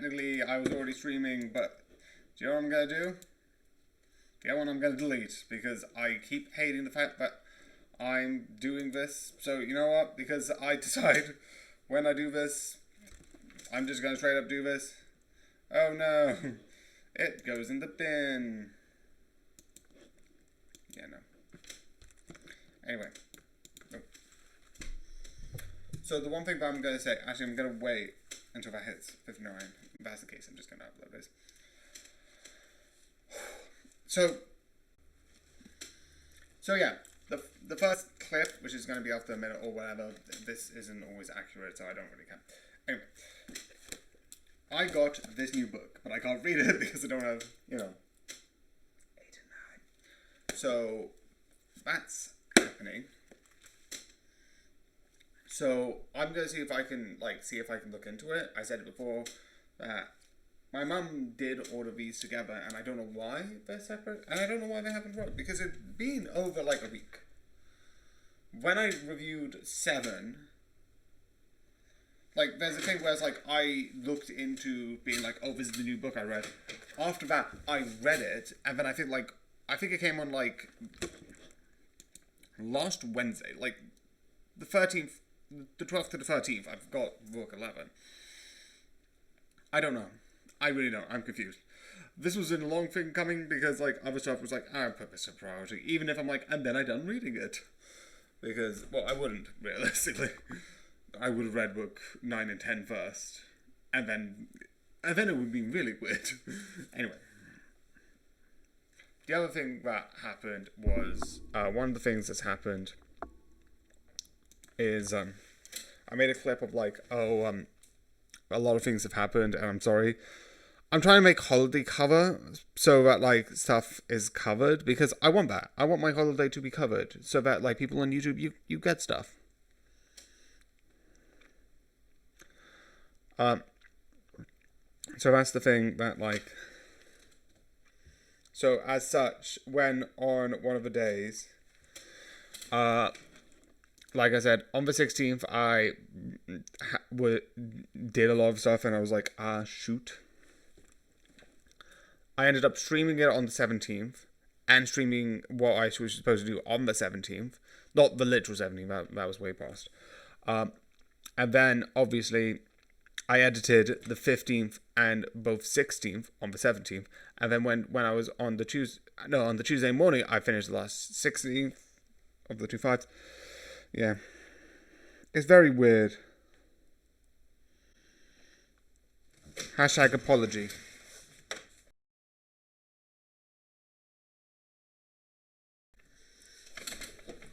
technically I was already streaming, but do you know what I'm gonna do? The other one I'm gonna delete because I keep hating the fact that I'm doing this. So you know what? Because I decide when I do this, I'm just gonna straight up do this. Oh no, it goes in the bin. Yeah, no. Anyway. Nope. So the one thing that I'm going to say, actually I'm going to wait until that hits 59. If that's the case, I'm just going to upload this. So yeah, the first clip, which is going to be after a minute or whatever, this isn't always accurate, so I don't really care. Anyway, I got this new book, but I can't read it because I don't have, 8 and 9. So that's happening. So I'm gonna see if I can look into it. I said it before that my mum did order these together, and I don't know why they're separate, and I don't know why they haven't worked because it's been over like a week. When I reviewed 7, like there's a thing where it's like I looked into being like, oh, this is the new book I read. After that, I read it, and then I think it came on like last Wednesday, like the 13th, the 12th to the 13th, I've got book 11. I don't know. I really don't. I'm confused. This was a long thing coming because like other stuff was like, I put this as a priority, even if I'm like, and then I done reading it. Because, well, I wouldn't, realistically. I would have read book 9 and 10 first, and then it would be really weird. Anyway. The other thing that happened was, one of the things that's happened is, I made a clip of like, a lot of things have happened, and I'm sorry. I'm trying to make holiday cover so that like stuff is covered, because I want that. I want my holiday to be covered so that like people on YouTube, you get stuff. So that's the thing that like... So, as such, when on one of the days, like I said, on the 16th, I did a lot of stuff, and I was like, shoot. I ended up streaming it on the 17th, and streaming what I was supposed to do on the 17th. Not the literal 17th, that was way past. And then, obviously, I edited the 15th and both 16th on the 17th. And then when I was on the Tuesday morning, I finished the last 16th of the 2 5s. Yeah. It's very weird. Hashtag apology.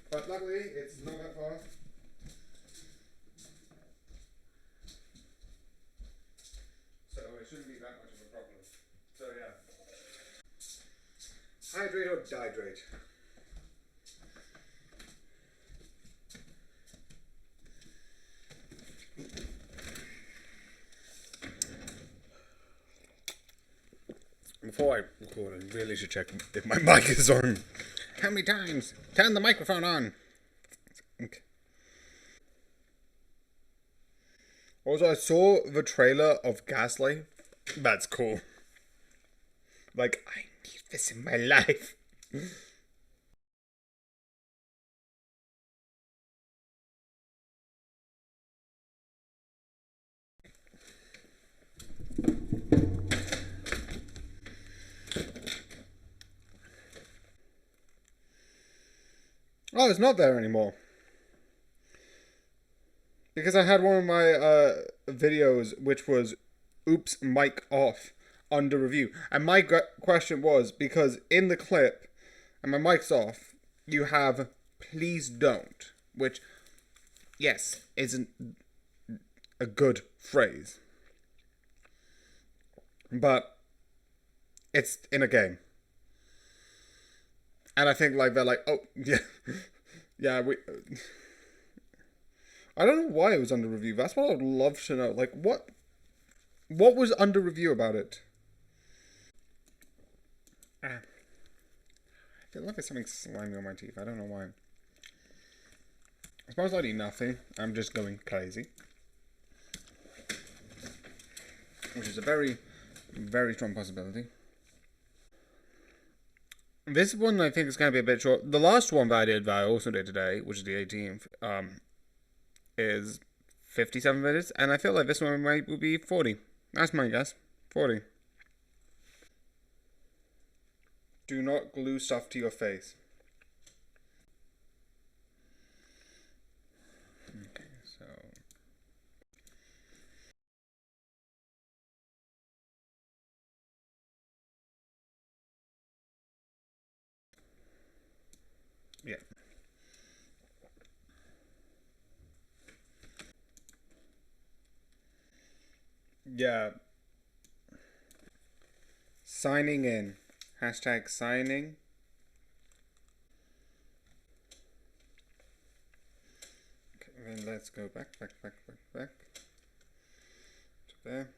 But luckily, it's not that far. So it shouldn't be that much of a problem. So yeah. Hydrate or dihydrate? Before I record, I really should check if my mic is on. How many times? Turn the microphone on. Okay. Also, I saw the trailer of Gaslight. That's cool. Like, I need this in my life. Oh, it's not there anymore. Because I had one of my videos which was oops, mic off under review. And my question was, because in the clip, and my mic's off, you have please don't, which, yes, isn't a good phrase. But it's in a game. And I think like they're like, oh, yeah, yeah, I don't know why it was under review. That's what I would love to know. Like, what was under review about it? I feel like there's something slimy on my teeth. I don't know why. It's most likely nothing. I'm just going crazy. which is a very, very strong possibility. This one I think is going to be a bit short. The last one that I also did today, which is the 18th, is 57 minutes, and I feel like this one will be 40. That's my guess. 40. Do not glue stuff to your face. Okay, so... yeah. Yeah. Signing in. Hashtag signing. Okay, then let's go back to there.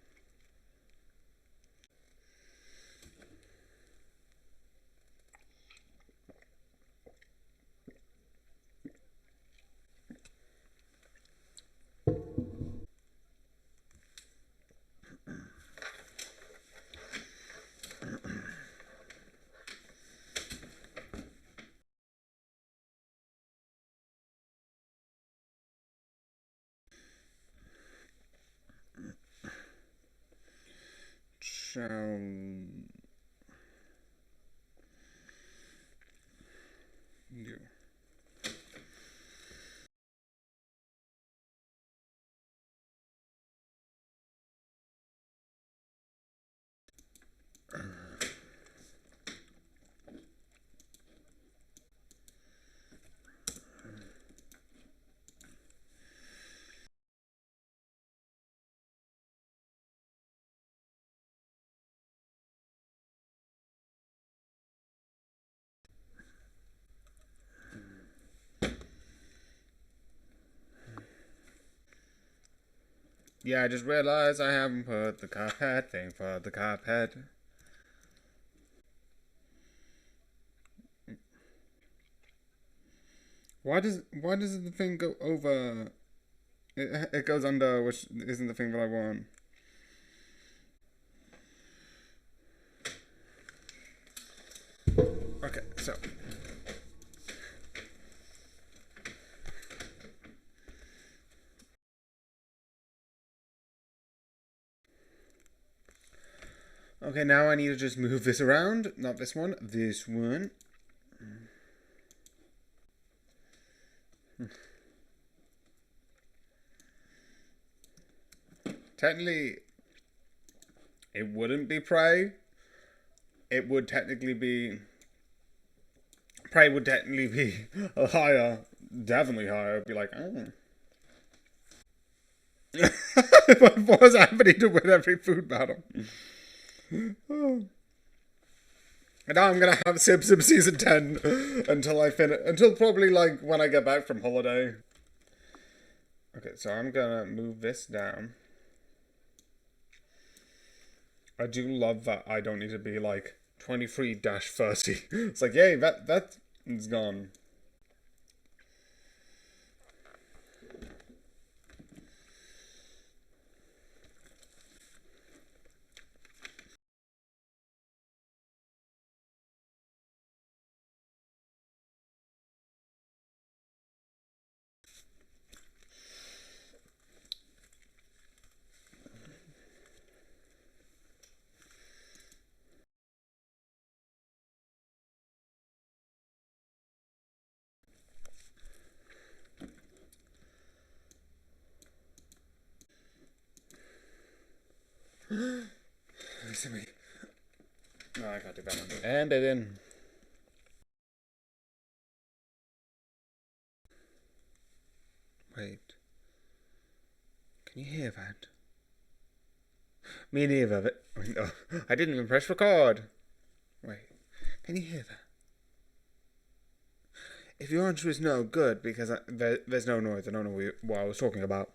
You. Yeah, I just realized I haven't put the carpet thing for the carpet. Why does the thing go over? It goes under, which isn't the thing that I want. Okay, so. Okay, now I need to just move this around. Not this one, this one. Technically, it wouldn't be prey. It would technically be... Prey would technically be higher. Definitely higher. It'd be like, oh. What was happening to win every food battle? Oh. And now I'm gonna have Sim Season 10 until I finish, until probably like when I get back from holiday. Okay, so I'm gonna move this down. I do love that I don't need to be like 23-30. It's like, yay, that is gone. Listen to me. No, I can't do better. And it in. Wait. Can you hear that? Me neither. Oh, I didn't even press record. Wait. Can you hear that? If your answer is no, good, because there's no noise. I don't know what I was talking about.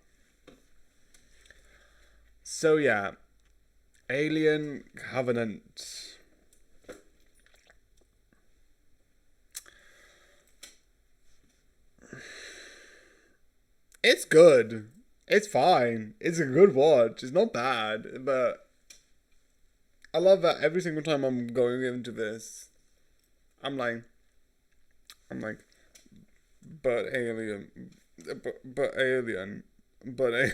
So yeah. Alien Covenant. It's good. It's fine. It's a good watch. It's not bad, but I love that every single time I'm going into this, I'm like, but alien, but alien, but alien,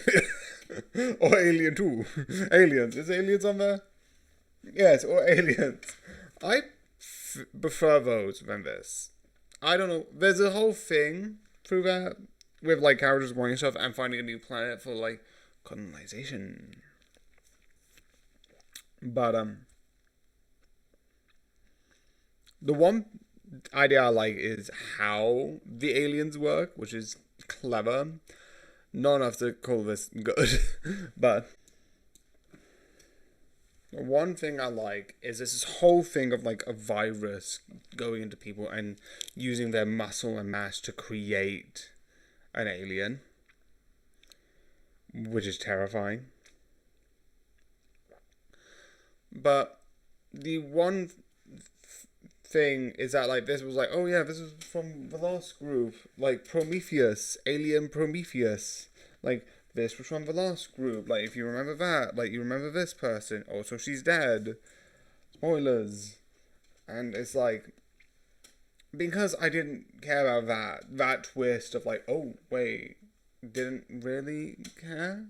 or Alien 2. Aliens. Is aliens on there? Yes, or aliens. I prefer those than this. I don't know. There's a whole thing through that with like characters wanting stuff and finding a new planet for like colonization. But the one idea I like is how the aliens work, which is clever. Not enough to call this good, but one thing I like is this whole thing of like a virus going into people and using their muscle and mass to create an alien, which is terrifying. But the one thing is that like this was like, oh yeah, this is from the last group, like Prometheus, Alien Prometheus, like this was from the last group, like if you remember that, like you remember this person, also she's dead, spoilers. And it's like, because I didn't care about that twist of like, oh wait, didn't really care.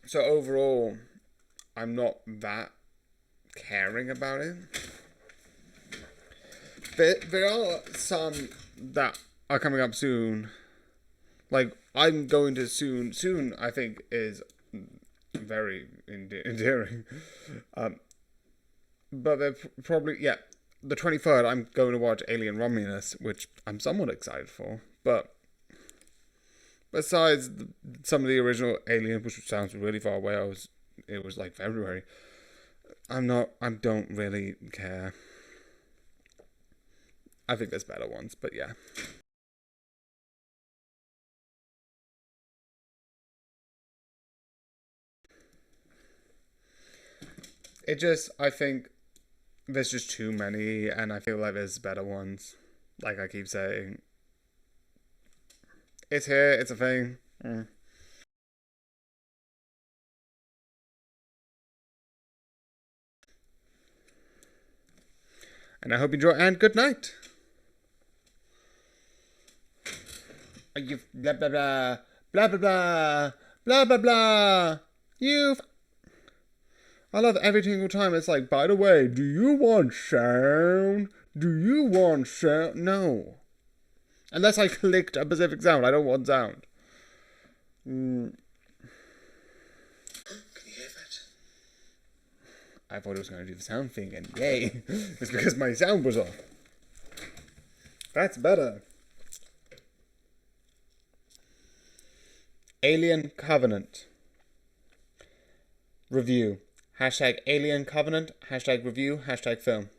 So overall, I'm not that caring about it. There are some that are coming up soon. Like, I'm going to soon I think is very endearing. But they're probably, yeah, the 23rd I'm going to watch Alien Romulus, which I'm somewhat excited for. But besides some of the original Alien, which sounds really far away, it was like February. I don't really care. I think there's better ones, but yeah. I think there's just too many, and I feel like there's better ones. Like I keep saying. It's here, it's a thing. And I hope you enjoy, and good night. You blah blah blah blah blah blah blah blah blah. I love every single time it's like, by the way, do you want sound? Do you want sound? No. Unless I clicked a specific sound, I don't want sound. Can you hear that? I thought it was going to do the sound thing, and yay. It's because my sound was off. That's better. Alien Covenant. Review. Hashtag Alien Covenant. Hashtag review. Hashtag film.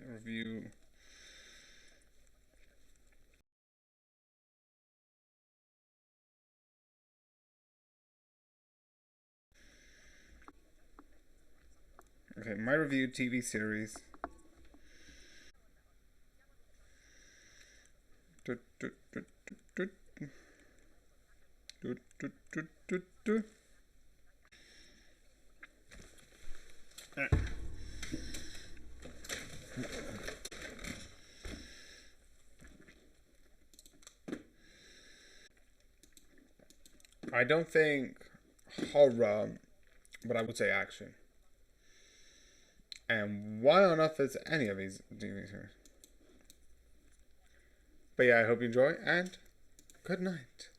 Review. Okay, my review TV series. I don't think horror, but I would say action. And why on earth is any of these TV series? But yeah, I hope you enjoy, and good night.